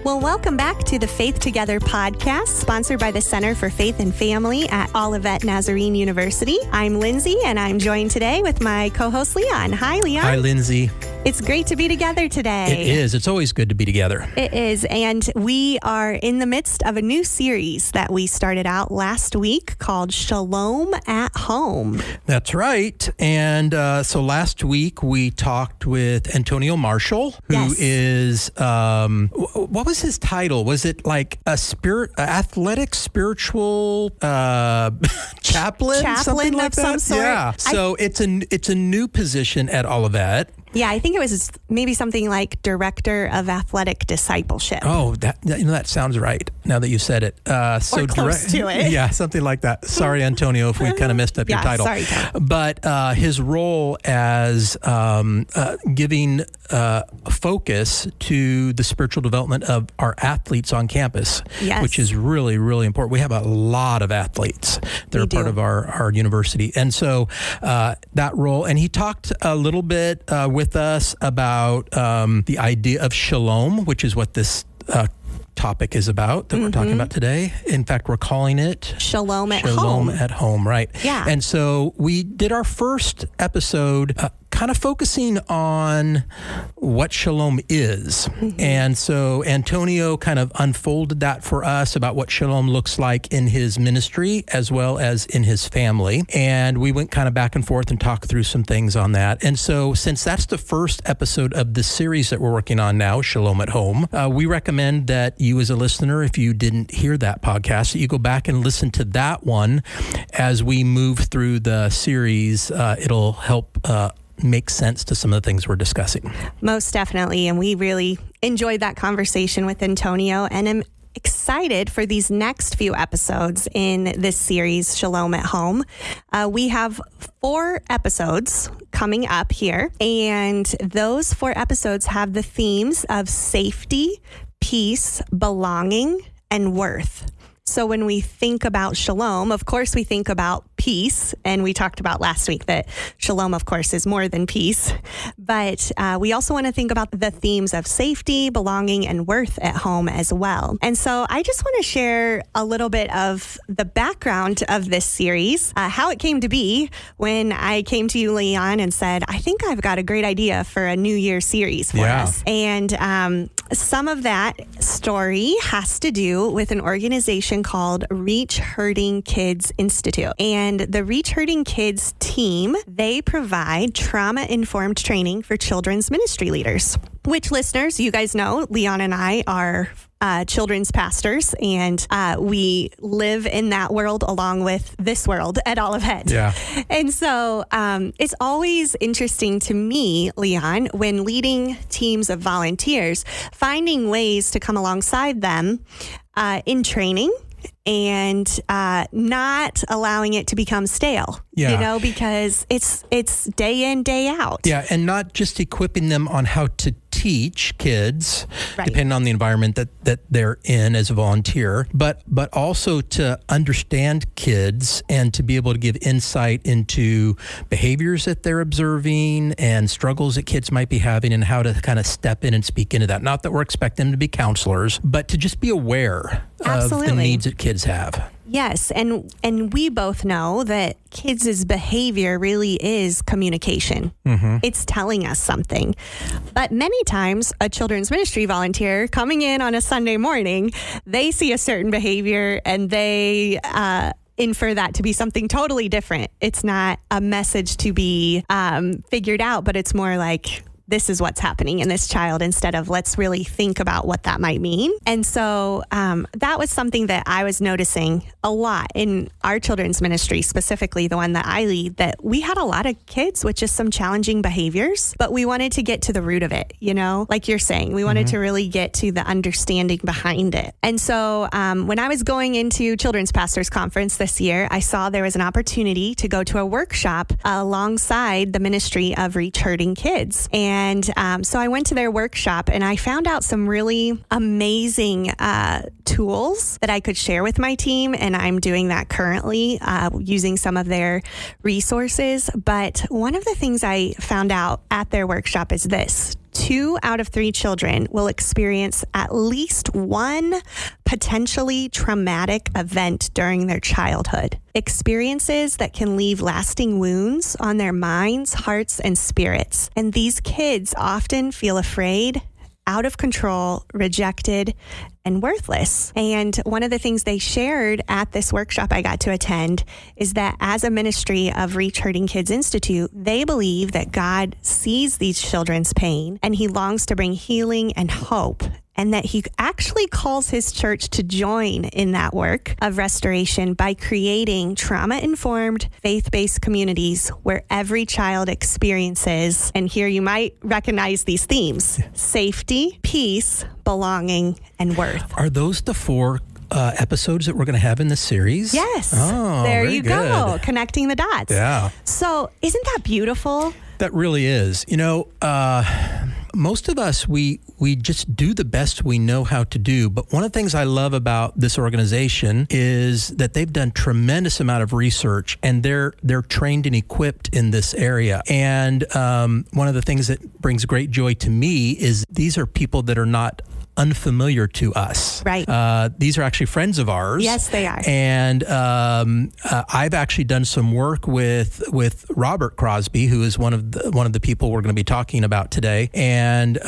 Well, welcome back to the Faith Together podcast, sponsored by the Center for Faith and Family at Olivet Nazarene University. I'm Lindsey, and I'm joined today with my co-host, Leon. Hi, Leon. Hi, Lindsey. It's great to be together today. It is. It's always good to be together. It is. And we are in the midst of a new series that we started out last week called Shalom at Home. That's right. And so last week we talked with Antonio Marshall, who is, what was his title? Was it like a athletic spiritual chaplain? Something like of that? some sort? Yeah. So it's a new position at Olivet. Yeah, I think it was maybe something like Director of Athletic Discipleship. Oh, that sounds right, now that you said it. Or close to it. Yeah, something like that. Sorry, Antonio, if we kind of messed up your title. Sorry, Tom. But his role as giving focus to the spiritual development of our athletes on campus, which is really, really important. We have a lot of athletes that are part of our university. And so that role, and he talked a little bit with us about the idea of shalom, which is what this topic is about that we're talking about today. In fact, we're calling it Shalom at Home. Shalom at Home, right? Yeah. And so we did our first episode kind of focusing on what shalom is. And so Antonio kind of unfolded that for us about what shalom looks like in his ministry as well as in his family. And we went kind of back and forth and talked through some things on that. And so since that's the first episode of the series that we're working on now, Shalom at Home, we recommend that you as a listener, if you didn't hear that podcast, that you go back and listen to that one as we move through the series. It'll help make sense to some of the things we're discussing. Most definitely. And we really enjoyed that conversation with Antonio, and I'm excited for these next few episodes in this series, Shalom at Home. We have 4 episodes coming up here, and those 4 episodes have the themes of safety, peace, belonging, and worth. So when we think about shalom, of course, we think about peace. And we talked about last week that shalom, of course, is more than peace. But we also want to think about the themes of safety, belonging, and worth at home as well. And so I just want to share a little bit of the background of this series, how it came to be when I came to you, Leon, and said, I think I've got a great idea for a New Year series for us. And some of that story has to do with an organization called Reach Hurting Kids Institute. And the Reach Hurting Kids team, they provide trauma-informed training for children's ministry leaders, which, listeners, you guys know, Leon and I are children's pastors, and we live in that world along with this world at Olivet. Yeah. And so it's always interesting to me, Leon, when leading teams of volunteers, finding ways to come alongside them in training and not allowing it to become stale, because it's day in, day out. Yeah, and not just equipping them on how to teach kids, depending on the environment that they're in as a volunteer, but also to understand kids and to be able to give insight into behaviors that they're observing and struggles that kids might be having and how to kind of step in and speak into that. Not that we're expecting them to be counselors, but to just be aware of the needs that kids have. Yes, and we both know that kids' behavior really is communication. It's telling us something. But many times, a children's ministry volunteer coming in on a Sunday morning, they see a certain behavior and they infer that to be something totally different. It's not a message to be figured out, but it's more like, this is what's happening in this child, instead of let's really think about what that might mean. And so that was something that I was noticing a lot in our children's ministry, specifically the one that I lead, that we had a lot of kids with just some challenging behaviors, but we wanted to get to the root of it, like you're saying, we wanted to really get to the understanding behind it. And so when I was going into Children's Pastors Conference this year, I saw there was an opportunity to go to a workshop alongside the ministry of Reach Hurting Kids. And so I went to their workshop and I found out some really amazing tools that I could share with my team. And I'm doing that currently using some of their resources. But one of the things I found out at their workshop is this: 2 out of 3 children will experience at least one potentially traumatic event during their childhood. Experiences that can leave lasting wounds on their minds, hearts, and spirits. And these kids often feel afraid, out of control, rejected, and worthless. And one of the things they shared at this workshop I got to attend is that as a ministry of Reach Hurting Kids Institute, they believe that God sees these children's pain and he longs to bring healing and hope, and that he actually calls his church to join in that work of restoration by creating trauma-informed, faith-based communities where every child experiences, and here you might recognize these themes: safety, peace, belonging, and worth. Are those the 4 episodes that we're going to have in this series? Yes. Oh, there very you good. go. Connecting the dots. Yeah. So isn't that beautiful? That really is. You know, most of us, we just do the best we know how to do. But one of the things I love about this organization is that they've done tremendous amount of research, and they're trained and equipped in this area. And one of the things that brings great joy to me is these are people that are not unfamiliar to us. Right. These are actually friends of ours. Yes, they are. And I've actually done some work with Robert Crosby, who is one of the people we're going to be talking about today. And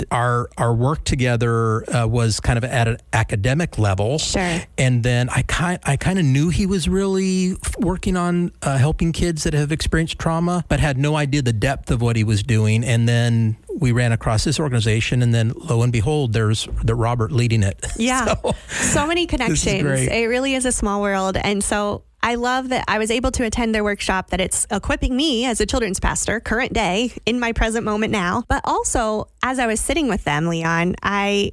our work together was kind of at an academic level. Sure. And then I kind of knew he was really working on helping kids that have experienced trauma, but had no idea the depth of what he was doing. And then we ran across this organization, and then lo and behold, there's the Robert leading it. Yeah. So many connections. It really is a small world. And so I love that I was able to attend their workshop, that it's equipping me as a children's pastor, current day, in my present moment now. But also, as I was sitting with them, Leon, I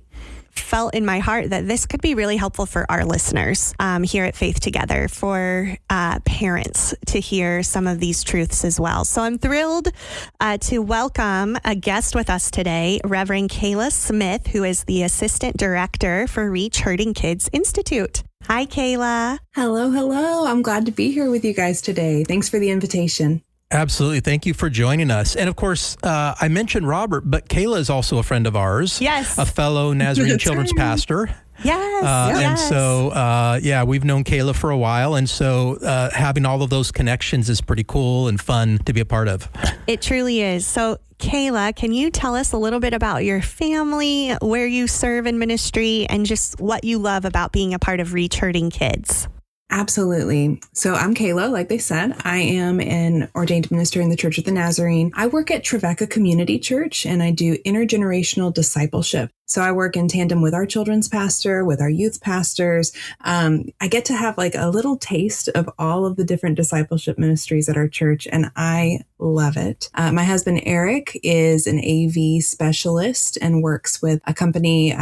felt in my heart that this could be really helpful for our listeners here at Faith Together, for parents to hear some of these truths as well. So I'm thrilled to welcome a guest with us today, Reverend Kayla Smith, who is the Assistant Director for Reach Hurting Kids Institute. Hi, Kayla. Hello. I'm glad to be here with you guys today. Thanks for the invitation. Absolutely. Thank you for joining us. And of course, I mentioned Robert, but Kayla is also a friend of ours. Yes. A fellow Nazarene children's pastor. Yes. And so, we've known Kayla for a while. And so having all of those connections is pretty cool and fun to be a part of. It truly is. So, Kayla, can you tell us a little bit about your family, where you serve in ministry, and just what you love about being a part of Reach Hurting Kids? Absolutely. So I'm Kayla, like they said. I am an ordained minister in the Church of the Nazarene. I work at Trevecca Community Church, and I do intergenerational discipleship. So I work in tandem with our children's pastor, with our youth pastors. I get to have like a little taste of all of the different discipleship ministries at our church, and I love it. My husband, Eric, is an AV specialist and works with a company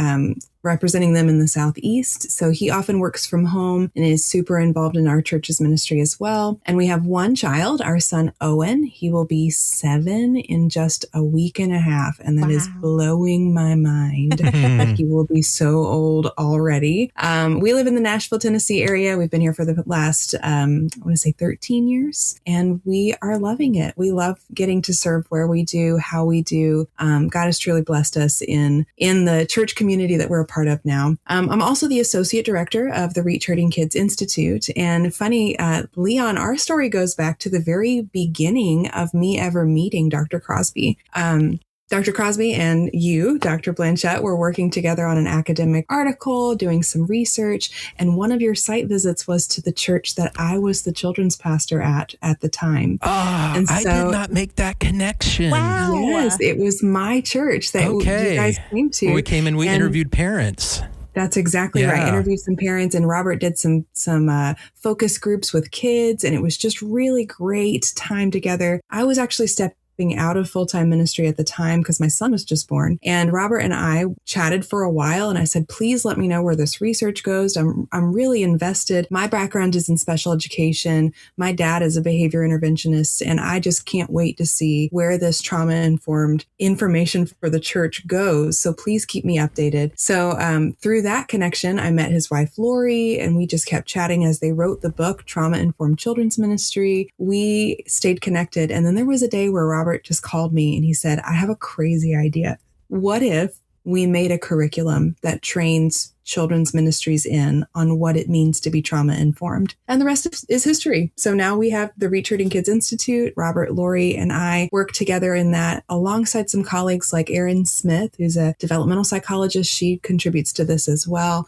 representing them in the Southeast. So he often works from home and is super involved in our church's ministry as well. And we have one child, our son, Owen. He will be 7 in just a week and a half. And that is blowing my mind that he will be so old already. We live in the Nashville, Tennessee area. We've been here for the last, 13 years. And we are loving it. We love getting to serve where we do, how we do. God has truly blessed us in the church community that we're a part of now. I'm also the associate director of the Reach Hurting Kids Institute. And funny, Leon, our story goes back to the very beginning of me ever meeting Dr. Crosby. Dr. Crosby and you, Dr. Blanchette, were working together on an academic article, doing some research. And one of your site visits was to the church that I was the children's pastor at the time. I did not make that connection. Wow. Yes, it was my church that you guys came to. Well, we came and we interviewed parents. That's exactly right. I interviewed some parents, and Robert did some focus groups with kids, and it was just really great time together. I was actually stepping out of full-time ministry at the time because my son was just born. And Robert and I chatted for a while, and I said, please let me know where this research goes. I'm really invested. My background is in special education. My dad is a behavior interventionist, and I just can't wait to see where this trauma-informed information for the church goes. So please keep me updated. So through that connection, I met his wife, Lori, and we just kept chatting as they wrote the book, Trauma-Informed Children's Ministry. We stayed connected. And then there was a day where Robert Robert just called me and he said, I have a crazy idea. What if we made a curriculum that trains children's ministries on what it means to be trauma informed? And the rest is history. So now we have the Reach Hurting Kids Institute. Robert, Lori, and I work together in that alongside some colleagues like Erin Smith, who's a developmental psychologist. She contributes to this as well.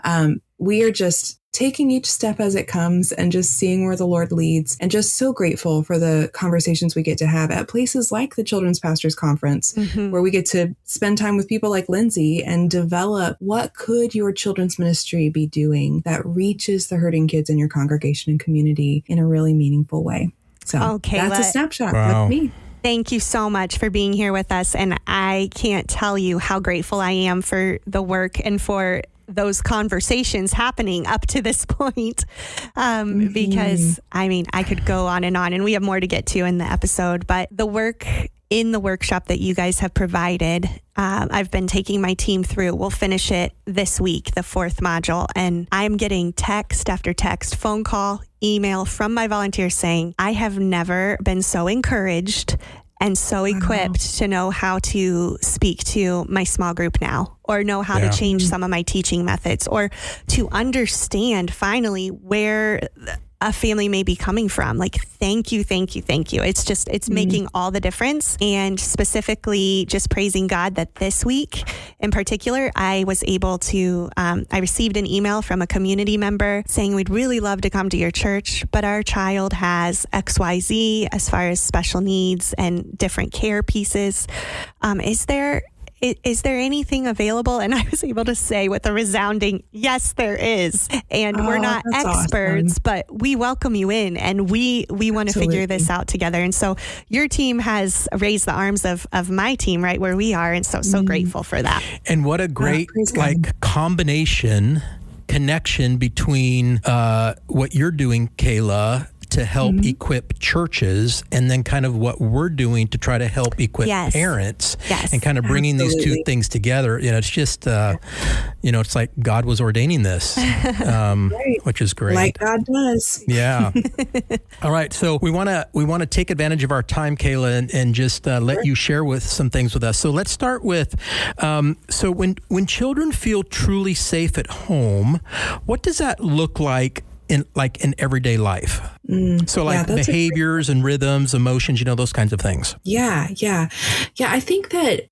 We are just taking each step as it comes and just seeing where the Lord leads, and just so grateful for the conversations we get to have at places like the Children's Pastors Conference, where we get to spend time with people like Lindsey and develop what could your children's ministry be doing that reaches the hurting kids in your congregation and community in a really meaningful way. So that's a snapshot of me. Thank you so much for being here with us. And I can't tell you how grateful I am for the work and for those conversations happening up to this point. Because I could go on, and we have more to get to in the episode, but the work in the workshop that you guys have provided, I've been taking my team through. We'll finish it this week, the 4th module, and I'm getting text after text, phone call, email from my volunteers saying, I have never been so encouraged and so equipped to know how to speak to my small group now, or know how to change some of my teaching methods, or to understand finally where a family may be coming from. Like, thank you. It's making all the difference. And specifically just praising God that this week in particular, I was able to, I received an email from a community member saying, we'd really love to come to your church, but our child has XYZ as far as special needs and different care pieces. Is there anything available? And I was able to say with a resounding, yes, there is. And we're not experts, but we welcome you in, and we want to figure this out together. And so your team has raised the arms of my team right where we are. And so grateful for that. And what a great connection between what you're doing, Kayla, to help equip churches, and then kind of what we're doing to try to help equip parents, and kind of bringing these two things together. It's just, it's like God was ordaining this, which is great. Like God does. Yeah. All right. So we want to take advantage of our time, Kayla, and just let you share with some things with us. So let's start with, so when children feel truly safe at home, what does that look like in everyday life? So behaviors and rhythms, emotions, those kinds of things. Yeah. I think that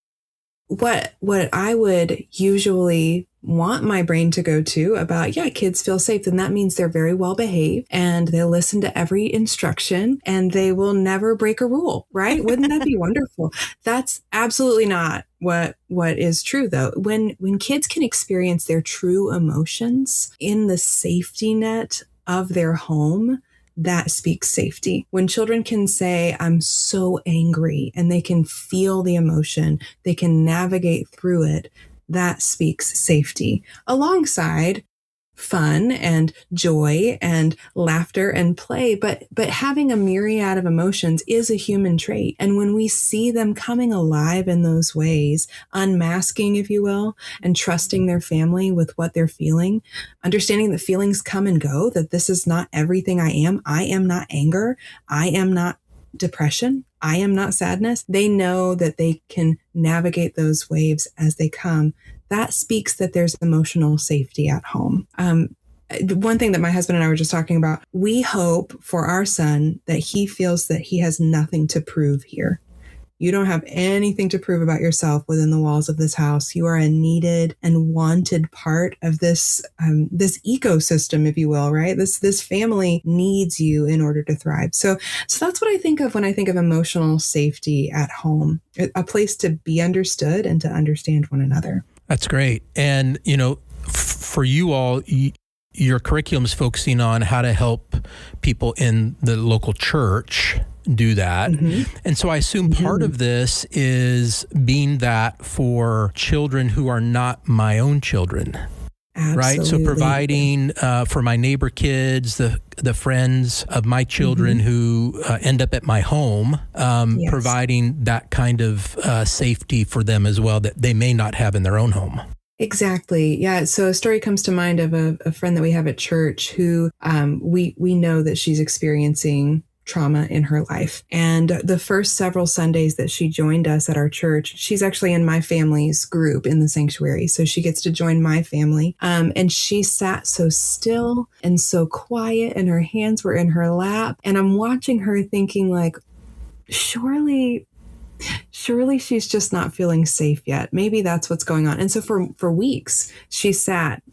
what I would usually want my brain to go to about, kids feel safe, then that means they're very well behaved and they'll listen to every instruction and they will never break a rule, right? Wouldn't that be wonderful? That's absolutely not what is true, though. When kids can experience their true emotions in the safety net of their home, that speaks safety. When children can say, I'm so angry, and they can feel the emotion, they can navigate through it, that speaks safety. Alongside fun and joy and laughter and play, but having a myriad of emotions is a human trait. And when we see them coming alive in those ways, unmasking, if you will, and trusting their family with what they're feeling, understanding that feelings come and go, that this is not everything I am. I am not anger. I am not depression. I am not sadness. They know that they can navigate those waves as they come. That speaks that there's emotional safety at home. One thing that my husband and I were just talking about, we hope for our son that he feels that he has nothing to prove here. You don't have anything to prove about yourself within the walls of this house. You are a needed and wanted part of this ecosystem, if you will, right? This family needs you in order to thrive. So that's what I think of when I think of emotional safety at home, a place to be understood and to understand one another. That's great. And, for you all, your curriculum is focusing on how to help people in the local church do that. And so I assume part of this is being that for children who are not my own children. Absolutely. Right. So providing for my neighbor kids, the friends of my children who end up at my home, providing that kind of safety for them as well that they may not have in their own home. Exactly. Yeah. So a story comes to mind of a friend that we have at church who we know that she's experiencing trauma in her life. And the first several Sundays that she joined us at our church, she's actually in my family's group in the sanctuary. So she gets to join my family. And she sat so still and so quiet, and her hands were in her lap. And I'm watching her thinking like, surely she's just not feeling safe yet. Maybe that's what's going on. And so for weeks, she sat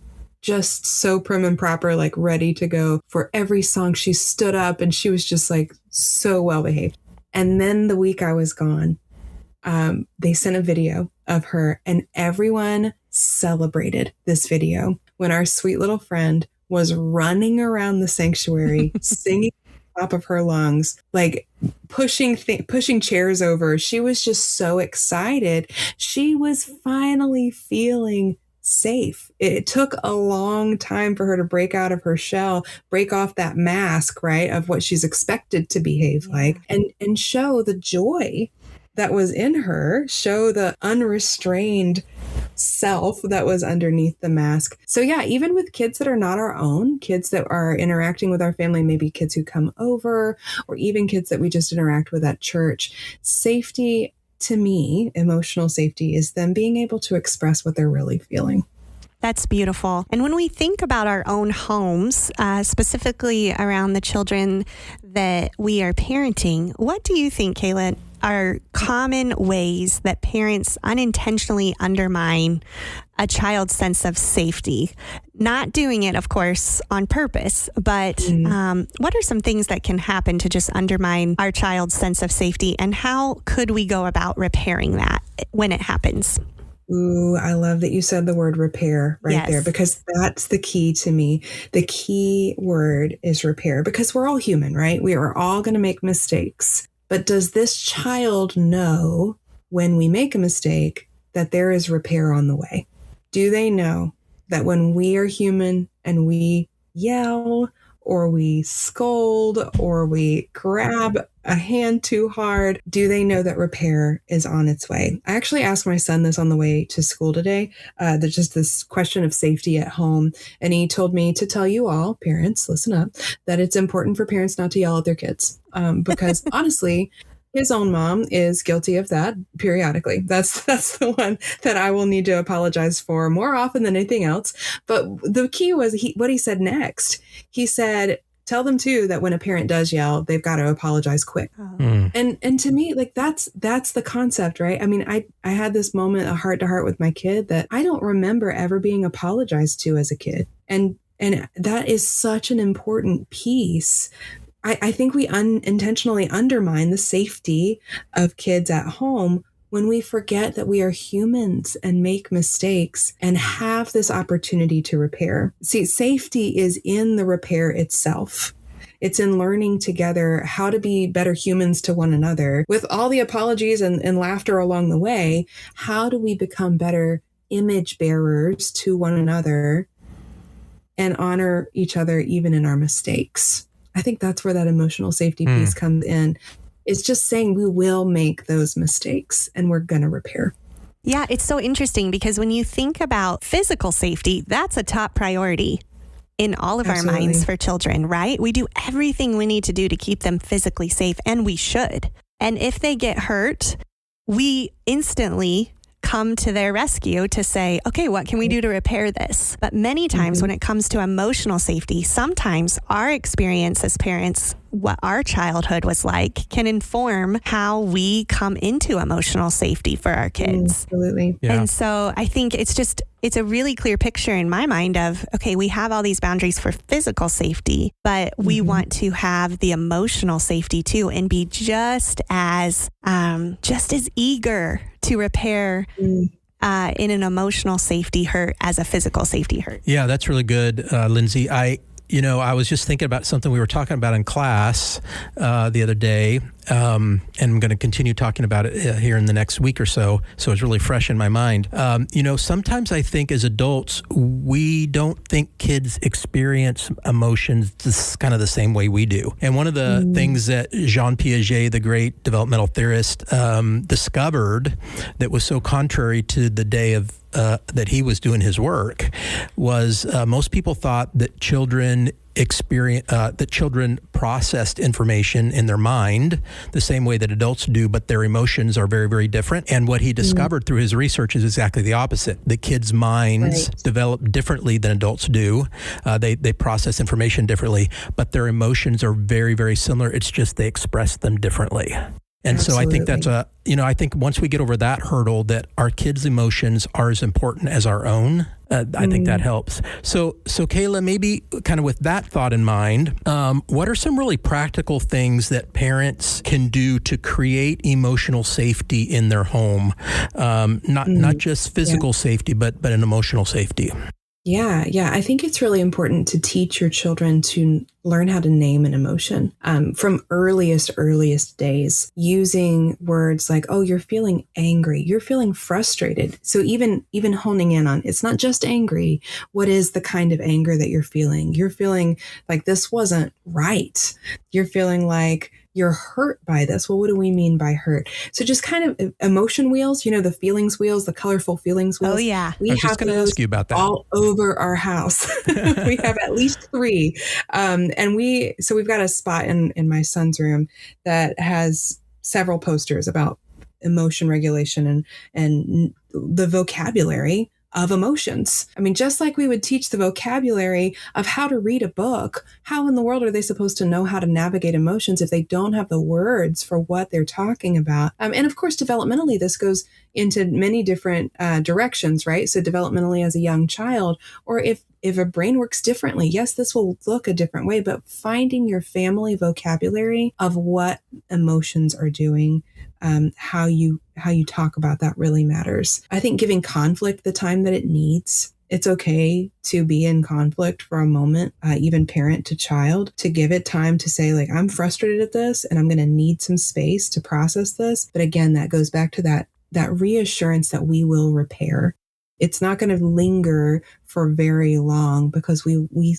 just so prim and proper, like ready to go for every song. She stood up and she was just like so well behaved. And then the week I was gone, they sent a video of her, and everyone celebrated this video when our sweet little friend was running around the sanctuary, singing at the top of her lungs, like pushing chairs over. She was just so excited. She was finally feeling safe. It took a long time for her to break out of her shell, break off that mask, right, of what she's expected to behave like, and show the joy that was in her, show the unrestrained self that was underneath the mask. So yeah, even with kids that are not our own, kids that are interacting with our family, maybe kids who come over, or even kids that we just interact with at church, safety, to me, emotional safety is them being able to express what they're really feeling. That's beautiful. And when we think about our own homes, specifically around the children that we are parenting, what do you think, Kayla, are common ways that parents unintentionally undermine a child's sense of safety? Not doing it, of course, on purpose, but what are some things that can happen to just undermine our child's sense of safety, and how could we go about repairing that when it happens? Ooh, I love that you said the word repair there, because that's the key to me. The key word is repair, because we're all human, right? We are all going to make mistakes. But does this child know when we make a mistake that there is repair on the way? Do they know that when we are human and we yell or we scold or we grab a hand too hard, do they know that repair is on its way? I actually asked my son this on the way to school today. There's just this question of safety at home. And he told me to tell you all, parents, listen up, that it's important for parents not to yell at their kids. Because honestly, his own mom is guilty of that periodically. That's the one that I will need to apologize for more often than anything else. But the key was what he said next. He said, tell them too that when a parent does yell, they've got to apologize quick. And to me, like that's the concept, right? I mean, I had this moment, a heart to heart with my kid, that I don't remember ever being apologized to as a kid. And that is such an important piece. I think we unintentionally undermine the safety of kids at home when we forget that we are humans and make mistakes and have this opportunity to repair. See, safety is in the repair itself. It's in learning together how to be better humans to one another. With all the apologies and laughter along the way, how do we become better image bearers to one another and honor each other even in our mistakes? I think that's where that emotional safety piece comes in. It's just saying we will make those mistakes and we're going to repair. Yeah, it's so interesting because when you think about physical safety, that's a top priority in all of our minds for children, right? We do everything we need to do to keep them physically safe, and we should. And if they get hurt, we instantly come to their rescue to say, okay, what can we do to repair this? But many times when it comes to emotional safety, sometimes our experience as parents, what our childhood was like, can inform how we come into emotional safety for our kids. Absolutely. Yeah. And so I think it's a really clear picture in my mind of, okay, we have all these boundaries for physical safety, but we want to have the emotional safety too, and be just as eager to repair in an emotional safety hurt as a physical safety hurt. Yeah, that's really good, Lindsey. I was just thinking about something we were talking about in class the other day, and I'm going to continue talking about it here in the next week or so. So it's really fresh in my mind. Sometimes I think as adults, we don't think kids experience emotions kind of the same way we do. And one of the things that Jean Piaget, the great developmental theorist, discovered that was so contrary to the day of that he was doing his work was most people thought that children that children processed information in their mind the same way that adults do, but their emotions are very, very different. And what he discovered through his research is exactly the opposite. The kids' minds develop differently than adults do. They process information differently, but their emotions are very, very similar. It's just they express them differently. And Absolutely. so I think that's I think once we get over that hurdle that our kids' emotions are as important as our own, I think that helps. So Kayla, maybe kind of with that thought in mind, what are some really practical things that parents can do to create emotional safety in their home? Not just physical safety, but an emotional safety. Yeah. I think it's really important to teach your children to learn how to name an emotion from earliest days, using words like, oh, you're feeling angry, you're feeling frustrated. So even honing in on, it's not just angry. What is the kind of anger that you're feeling? You're feeling like this wasn't right. You're feeling like you're hurt by this. Well, what do we mean by hurt? So just kind of emotion wheels, the feelings wheels, the colorful feelings wheels. Oh, yeah. We I was just going to ask you about that. All over our house. We have at least 3. And we've got a spot in my son's room that has several posters about emotion regulation and the vocabulary of emotions. I mean, just like we would teach the vocabulary of how to read a book, how in the world are they supposed to know how to navigate emotions if they don't have the words for what they're talking about? And of course, developmentally, this goes into many different directions, right? So developmentally as a young child, or if a brain works differently, yes, this will look a different way, but finding your family vocabulary of what emotions are doing, how you talk about that really matters. I think giving conflict the time that it needs. It's okay to be in conflict for a moment, even parent to child, to give it time to say, like, I'm frustrated at this and I'm going to need some space to process this. But again, that goes back to that reassurance that we will repair. It's not going to linger for very long because we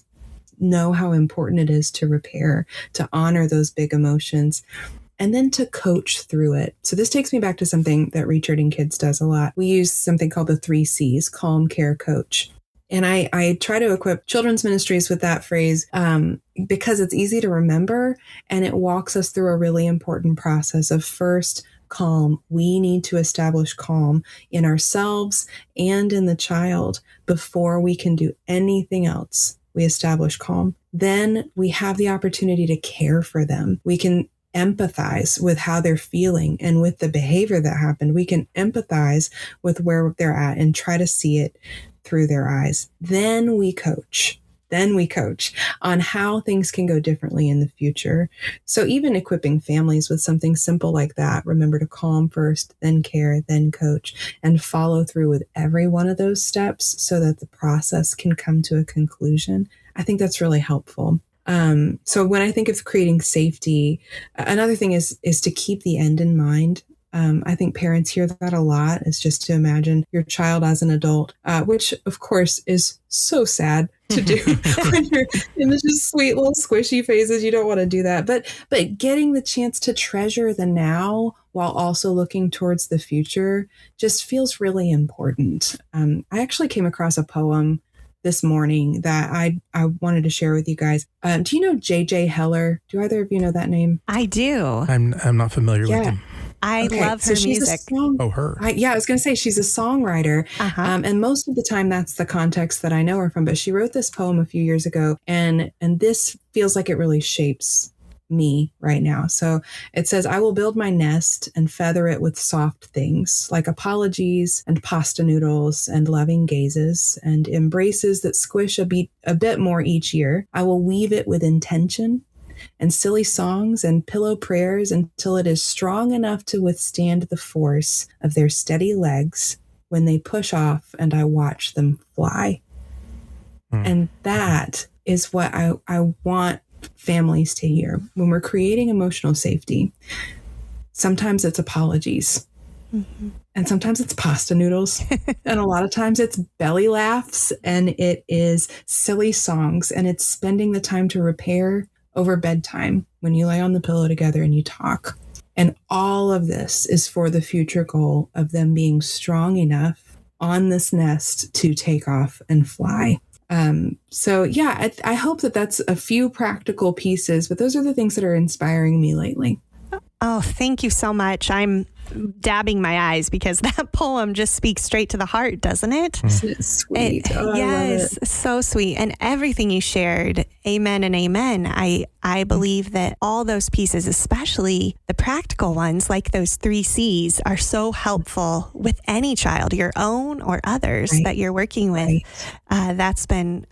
know how important it is to repair, to honor those big emotions, and then to coach through it. So this takes me back to something that Recharting Kids does a lot. We use something called the 3 C's, calm, care, coach. And I try to equip children's ministries with that phrase because it's easy to remember and it walks us through a really important process of first, calm. We need to establish calm in ourselves and in the child before we can do anything else. We establish calm. Then we have the opportunity to care for them. We can empathize with how they're feeling and with the behavior that happened. We can empathize with where they're at and try to see it through their eyes. Then we coach on how things can go differently in the future. So even equipping families with something simple like that, remember to calm first, then care, then coach, and follow through with every one of those steps so that the process can come to a conclusion. I think that's really helpful. So when I think of creating safety, another thing is to keep the end in mind. I think parents hear that a lot, is just to imagine your child as an adult, which of course is so sad to do when you're in the just sweet little squishy phases. You don't want to do that, but getting the chance to treasure the now while also looking towards the future just feels really important. I actually came across a poem this morning that I wanted to share with you guys. Do you know J.J. Heller? Do either of you know that name? I do. I'm not familiar with him. I love her music. Her. I was going to say she's a songwriter. And most of the time that's the context that I know her from. But she wrote this poem a few years ago. And this feels like it really shapes me right now. So it says, I will build my nest and feather it with soft things like apologies and pasta noodles and loving gazes and embraces that squish a bit more each year. I will weave it with intention and silly songs and pillow prayers until it is strong enough to withstand the force of their steady legs when they push off and I watch them fly. And that is what I want families to hear. When we're creating emotional safety, sometimes it's apologies. And sometimes it's pasta noodles. And a lot of times it's belly laughs and it is silly songs and it's spending the time to repair over bedtime when you lay on the pillow together and you talk. And all of this is for the future goal of them being strong enough on this nest to take off and fly. So yeah, I hope that that's a few practical pieces, but those are the things that are inspiring me lately. Oh, thank you so much. I'm dabbing my eyes because that poem just speaks straight to the heart, doesn't it? Isn't it sweet? Yes, so sweet. And everything you shared, amen and amen. I believe that all those pieces, especially the practical ones, like those 3 C's, are so helpful with any child, your own or others that you're working with. That's been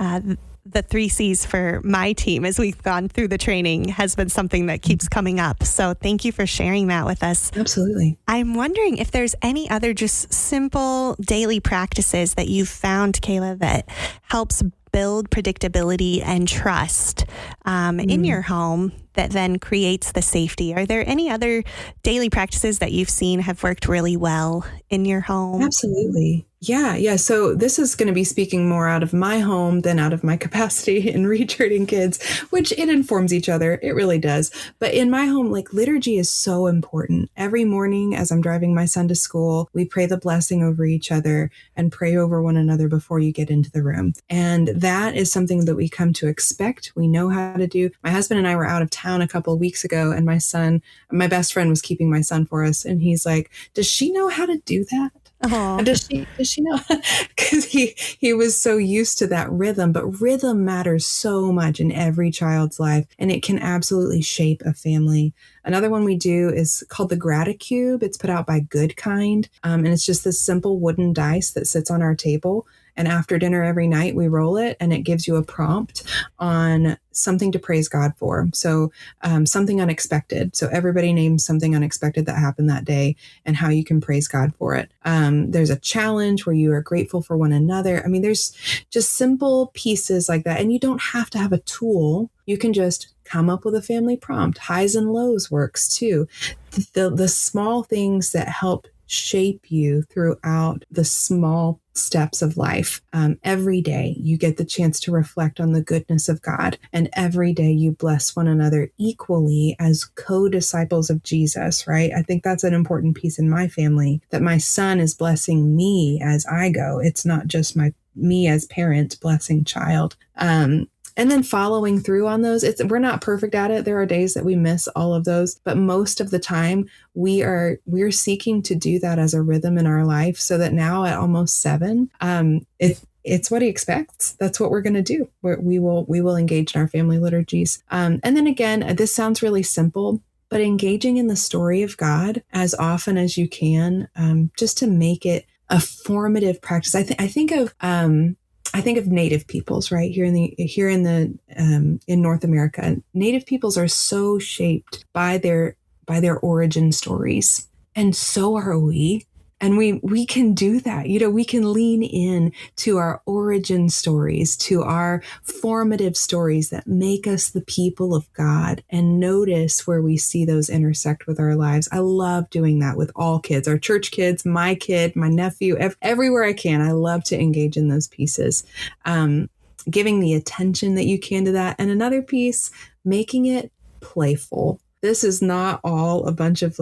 the 3 C's for my team as we've gone through the training has been something that keeps coming up. So thank you for sharing that with us. Absolutely. I'm wondering if there's any other just simple daily practices that you've found, Kayla, that helps build predictability and trust in your home that then creates the safety. Are there any other daily practices that you've seen have worked really well in your home? Absolutely. Yeah. So this is going to be speaking more out of my home than out of my capacity in retraining kids, which it informs each other. It really does. But in my home, like liturgy is so important. Every morning as I'm driving my son to school, we pray the blessing over each other and pray over one another before you get into the room. And that is something that we come to expect. We know how to do. My husband and I were out of town a couple of weeks ago, and my best friend was keeping my son for us. And he's like, does she know how to do that? Does she know? Because he was so used to that rhythm, but rhythm matters so much in every child's life, and it can absolutely shape a family. Another one we do is called the Gratacube. It's put out by Good Kind, and it's just this simple wooden dice that sits on our table. And after dinner every night, we roll it, and it gives you a prompt on something to praise God for. So something unexpected. So everybody names something unexpected that happened that day and how you can praise God for it. There's a challenge where you are grateful for one another. I mean, there's just simple pieces like that. And you don't have to have a tool. You can just come up with a family prompt. Highs and lows works too. The small things that help shape you throughout the small steps of life. Every day you get the chance to reflect on the goodness of God, and every day you bless one another equally as co-disciples of Jesus, right? I think that's an important piece in my family, that my son is blessing me as I go. It's not just me as parent blessing child. And then following through on those, we're not perfect at it. There are days that we miss all of those, but most of the time we're seeking to do that as a rhythm in our life, so that now at almost 7, it's what he expects. That's what we're going to do. We will engage in our family liturgies. And then again, this sounds really simple, but engaging in the story of God as often as you can, just to make it a formative practice. I think of Native peoples, right? In North America, Native peoples are so shaped by their origin stories, and so are we. And we can do that. We can lean in to our origin stories, to our formative stories that make us the people of God, and notice where we see those intersect with our lives. I love doing that with all kids, our church kids, my kid, my nephew, everywhere I can. I love to engage in those pieces, giving the attention that you can to that. And another piece, making it playful. This is not all a bunch of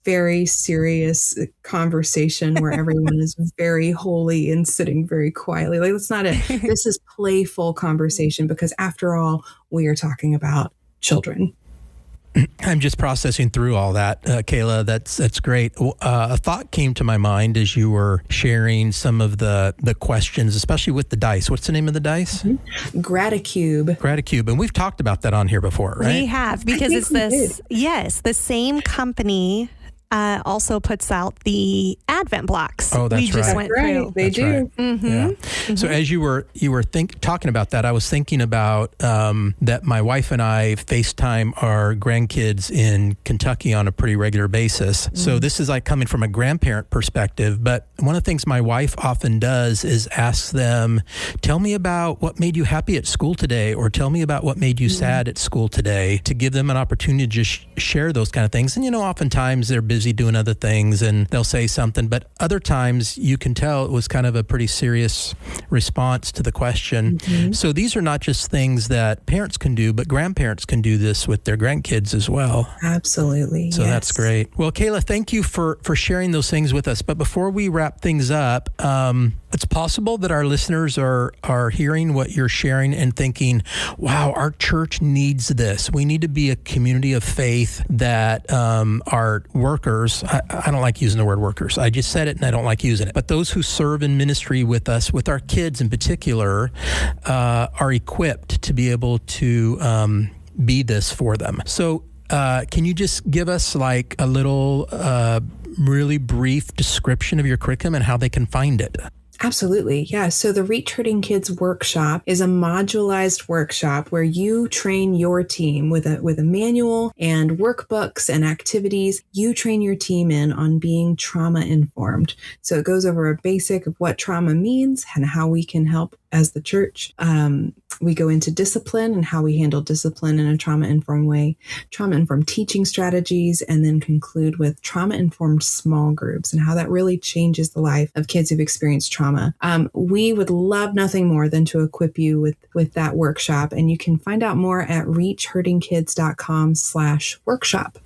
very serious conversation where everyone is very holy and sitting very quietly. That's not it. This is playful conversation, because after all, we are talking about children. I'm just processing through all that, Kayla. That's great. A thought came to my mind as you were sharing some of the questions, especially with the dice. What's the name of the dice? Mm-hmm. Gratacube. And we've talked about that on here before, right? We have, because it's the same company also puts out the Advent blocks. Oh, that's we just went through. They do. Right. Mm-hmm. Yeah. Mm-hmm. So as you were talking about that, I was thinking about that my wife and I FaceTime our grandkids in Kentucky on a pretty regular basis. Mm. So this is coming from a grandparent perspective. But one of the things my wife often does is asks them, tell me about what made you happy at school today, or tell me about what made you sad at school today, to give them an opportunity to just share those kind of things. And, oftentimes they're busy busy doing other things and they'll say something. But other times you can tell it was kind of a pretty serious response to the question. Mm-hmm. So these are not just things that parents can do, but grandparents can do this with their grandkids as well. Absolutely. So that's great. Well, Kayla, thank you for sharing those things with us. But before we wrap things up, it's possible that our listeners are hearing what you're sharing and thinking, wow, our church needs this. We need to be a community of faith that our workers, I don't like using the word workers. I just said it and I don't like using it. But those who serve in ministry with us, with our kids in particular, are equipped to be able to be this for them. So can you just give us like a little really brief description of your curriculum and how they can find it? Absolutely. Yeah. So the Reach Hurting Kids workshop is a modularized workshop where you train your team with a manual and workbooks and activities. You train your team in on being trauma informed. So it goes over a basic of what trauma means and how we can help as the church. We go into discipline and how we handle discipline in a trauma-informed way, trauma-informed teaching strategies, and then conclude with trauma-informed small groups and how that really changes the life of kids who've experienced trauma. We would love nothing more than to equip you with that workshop, and you can find out more at reachhurtingkids.com/workshop.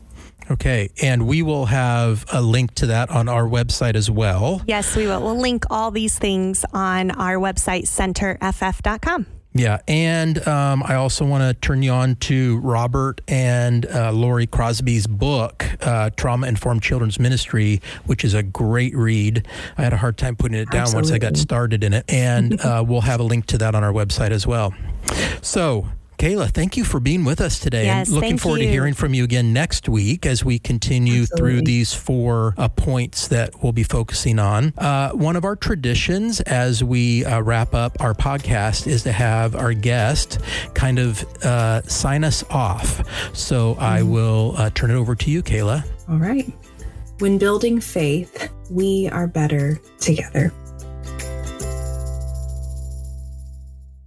Okay. And we will have a link to that on our website as well. Yes, we will. We'll link all these things on our website, centerff.com. Yeah. And I also want to turn you on to Robert and Lori Crosby's book, Trauma Informed Children's Ministry, which is a great read. I had a hard time putting it down Once I got started in it. And we'll have a link to that on our website as well. So, Kayla, thank you for being with us today. Yes, and looking forward to hearing from you again next week as we continue through these 4 points that we'll be focusing on. One of our traditions as we wrap up our podcast is to have our guest kind of sign us off. So I will turn it over to you, Kayla. All right. When building faith, we are better together.